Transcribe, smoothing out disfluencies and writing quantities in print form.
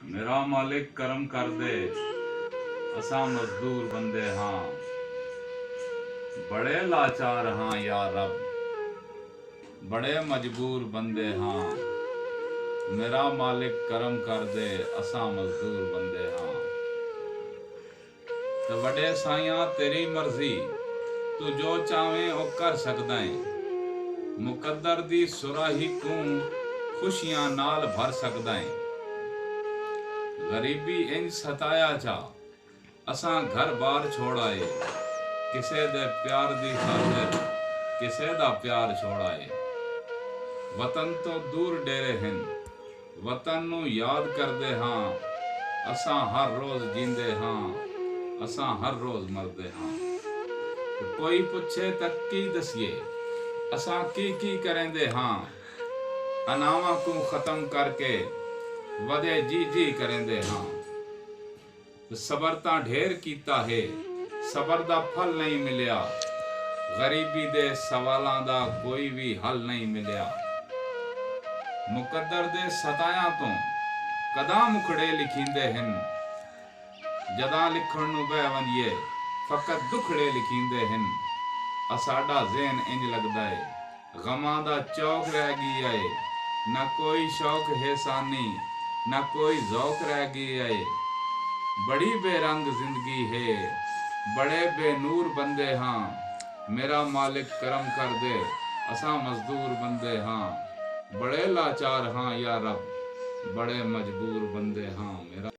मेरा मालिक करम कर दे, असा मजदूर बंदे हाँ। बड़े लाचार हाँ या रब, बड़े मजबूर बंदे हाँ। मेरा मालिक करम कर दे, असा मजदूर बंदे हाँ। ते वडे साइया तेरी मर्जी, तू जो चाहे ओ कर सकदा है। मुकद्दर दी सुराही तू खुशियां नाल भर सकदा है। गरीबी इंज सताया चा, असा घर बार छोड़ाए। किसे दे प्यार दी खातिर, किसे दा प्यार छोड़ाए। वतन तो दूर डेरे हैं, वतन नू याद करदे हाँ। असा हर रोज जींदे हाँ, असा हर रोज मरदे हाँ। कोई पुछे तक की दसिए, असा की करेंदे हाँ। अनावा को खत्म करके वदे जी करेंदे हाँ। सबर ता ढेर कीता है, सबर दा फल नहीं मिलिया। गरीबी दे सवालां दा कोई भी हल नहीं मिलिया। मुकद्दर दे सताया तो कदा मुखड़े लिखींदे हैं। जदा लिखण नू बह वंजिए फकत दुखड़े लिखींदे हैं। असाडा ज़हन इंज लगदा है, गमां दा चौक रह गई है। ना कोई शौक है सानी, ना कोई ज़ौक रह गई है। बड़ी बेरंग जिंदगी है, बड़े बेनूर बंदे हाँ। मेरा मालिक करम कर दे, असा मजदूर बंदे हाँ। बड़े लाचार हाँ या रब, बड़े मजबूर बंदे हाँ। मेरा